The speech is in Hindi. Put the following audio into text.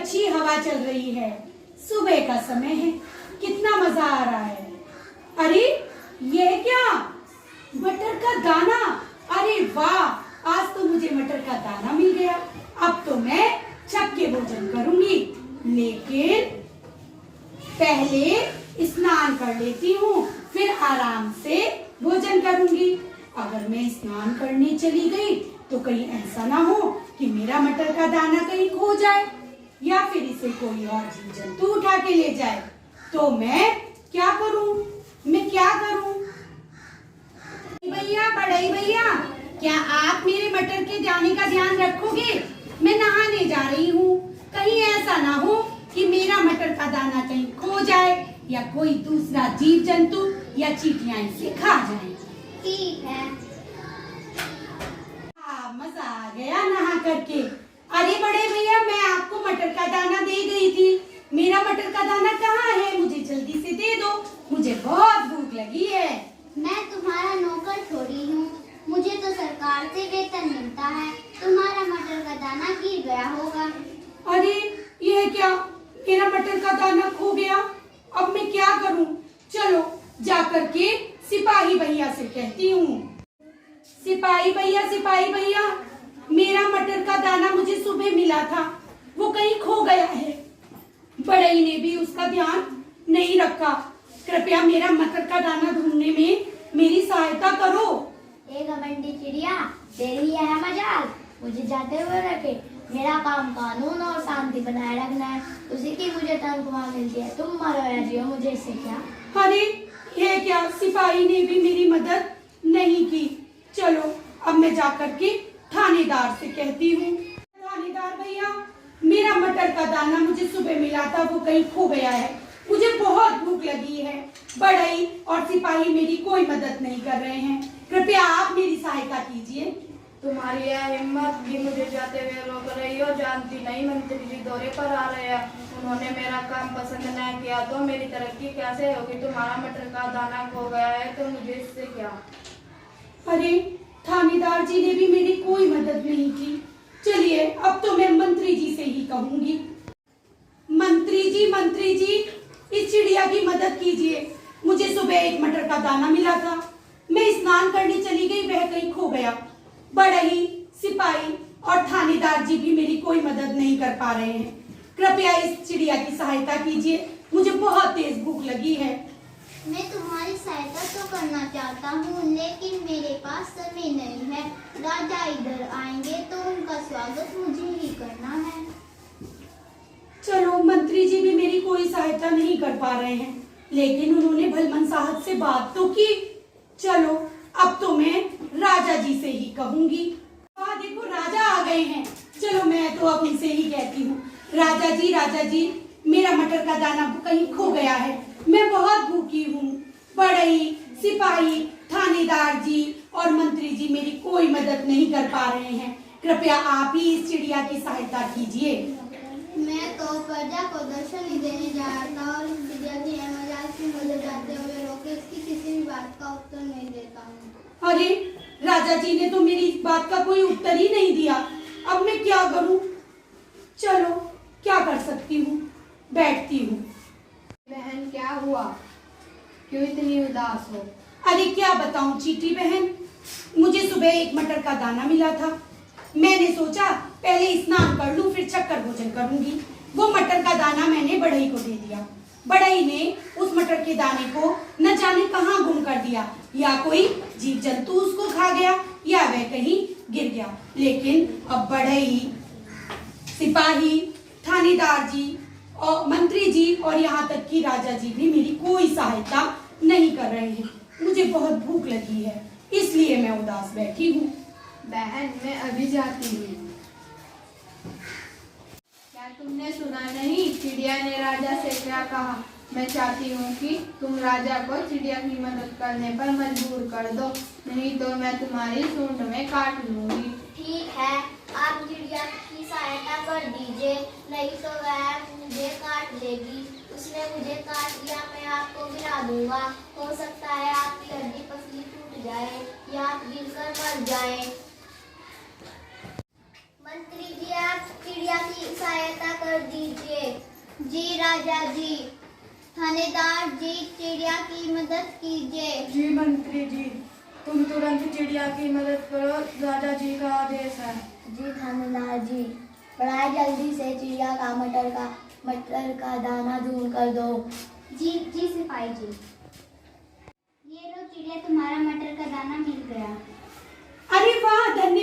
अच्छी हवा चल रही है, सुबह का समय है, कितना मजा आ रहा है। अरे ये क्या, मटर का दाना। अरे वाह, आज तो मुझे मटर का दाना मिल गया। अब तो मैं छक के भोजन करूंगी, लेकिन पहले स्नान कर लेती हूँ, फिर आराम से भोजन करूंगी। अगर मैं स्नान करने चली गई तो कहीं ऐसा ना हो कि मेरा मटर का दाना कहीं खो जाए या फिर इसे कोई और जीव जंतु उठा के ले जाए। तो मैं क्या करूं? भैया, बड़ई भैया, क्या आप मेरे मटर के दाने का ध्यान रखोगे? मैं नहाने जा रही हूँ, कहीं ऐसा ना हो कि मेरा मटर का दाना कहीं खो जाए या कोई दूसरा जीव जंतु या चींटियां इसे खा जाए। ठीक है। मजा आ गया नहा करके। अरे बड़े भैया, मैं आपको मटर का दाना दे गई थी, मेरा मटर का दाना कहाँ है? मुझे जल्दी से दे दो, मुझे बहुत भूख लगी है। मैं तुम्हारा नौकर थोड़ी हूँ, मुझे तो सरकार से वेतन मिलता है। तुम्हारा मटर का दाना गिर गया होगा। अरे यह क्या, मेरा मटर का दाना खो गया, अब मैं क्या करूं? चलो जाकर के सिपाही भैया से कहती हूँ। सिपाही भैया, मेरा मटर का दाना मुझे सुबह मिला था, वो कहीं खो गया है। बड़ई ने भी उसका ध्यान नहीं रखा, कृपया मेरा मटर का दाना ढूंढने में मेरी सहायता करो। एक घमंडी चिड़िया, तेरी है मजाल, मुझे जाते हुए रखे। मेरा काम कानून और शांति बनाए रखना है, उसी की मुझे तनख्वाह मिलती है। तुम मरो या जियो, मुझे इससे क्या। अरे ये क्या, सिपाही ने भी मेरी मदद नहीं की। चलो अब मैं जाकर के थानेदार से कहती हूँ। थानेदार भैया, मेरा मटर का दाना मुझे सुबह मिला था, वो कहीं खो गया है, मुझे बहुत भूख लगी है। बड़ई और सिपाही मेरी कोई मदद नहीं कर रहे हैं, कृपया आप मेरी सहायता कीजिए। तुम्हारी यह हिम्मत कि मुझे जाते हुए रोक रही हो, जानती नहीं मंत्री जी दौरे पर आ रहे हैं, उन्होंने मेरा काम पसंद न किया तो मेरी तरक्की कैसे होगी? तुम्हारा मटर का दाना खो गया है तो मुझे इससे क्या। अरे थानेदार जी ने भी मेरी कोई मदद नहीं की। चलिए अब तो मैं मंत्री जी से ही कहूंगी। मंत्री जी, इस चिड़िया की मदद कीजिए, मुझे सुबह एक मटर का दाना मिला था, मैं स्नान करने चली गई, वह कहीं खो गया। बड़ई, सिपाही और थानेदार जी भी मेरी कोई मदद नहीं कर पा रहे हैं, कृपया इस चिड़िया की सहायता कीजिए, मुझे बहुत तेज भूख लगी है। मैं तुम्हारी सहायता तो करना चाहता हूँ, लेकिन मेरे पास समय नहीं है। राजा इधर आएंगे तो उनका स्वागत मुझे ही करना है। चलो मंत्री जी भी मेरी कोई सहायता नहीं कर पा रहे हैं, लेकिन उन्होंने भलमनसाहत से बात तो की। चलो अब तो मैं राजा जी से ही कहूंगी। देखो राजा आ गए हैं, चलो मैं तो अब उनसे ही कहती हूँ। राजा जी, मेरा मटर का दाना कहीं खो गया है, मैं बहुत भूखी हूँ। बड़ई, सिपाही, थानेदार जी और मंत्री जी मेरी कोई मदद नहीं कर पा रहे हैं, कृपया आप ही इस चिड़िया की सहायता कीजिए। मैं तो प्रजा को दर्शन ही देने जा रहा था और इस चिड़िया की मजाल की मुझे जाते हुए रोके, इसकी किसी भी बात का उत्तर नहीं देता हूँ। अरे राजा जी ने तो मेरी इस बात का कोई उत्तर ही नहीं दिया, अब मैं क्या करूं? चलो क्या कर सकती हूँ, बैठती हूँ। बहन क्या हुआ, क्यों इतनी उदास हो? अरे क्या बताऊं चीटी बहन, मुझे सुबह एक मटर का दाना मिला था, मैंने सोचा पहले स्नान कर लूं फिर छक्कर भोजन करूंगी। वो मटर का दाना मैंने बड़ई को दे दिया, बड़ई ने उस मटर के दाने को न जाने कहां गुम कर दिया, या कोई जीव जंतु उसको खा गया या वह कहीं गिर गया। लेकिन अब बड़ई, सिपाही, थानेदार जी और मंत्री जी और यहाँ तक कि राजा जी भी मेरी कोई सहायता नहीं कर रहे हैं। मुझे बहुत भूख लगी है, इसलिए मैं उदास बैठी हूँ। बहन मैं अभी जाती हूँ। क्या तुमने सुना नहीं, चिड़िया ने राजा से क्या कहा? मैं चाहती हूँ कि तुम राजा को चिड़िया की मदद करने पर मजबूर कर दो, नहीं तो मैं तुम्हारी सूंड में काट लूंगी। ठीक है, आप चिड़िया की सहायता कर दीजिए, नहीं तो वह मुझे काट देगी। उसने मुझे काट लिया, मैं आपको गिरा दूंगा। हो सकता है आपकी हड्डी पसली टूट जाए या आप गिरकर मर जाए। मंत्री जी, आप चिड़िया की सहायता कर दीजिए। जी राजा जी। थानेदार जी, चिड़िया की मदद कीजिए। जी मंत्री जी, तुम तुरंत चिड़िया की मदद करो, राजा जी का आदेश है। जी थानेदार जी, बढ़ाए जल्दी से चिड़िया का मटर का दाना ढूंढ कर दो। जी जी सिपाही जी। ये लो चिड़िया, तुम्हारा मटर का दाना मिल गया। अरे वाह, धन्यवाद।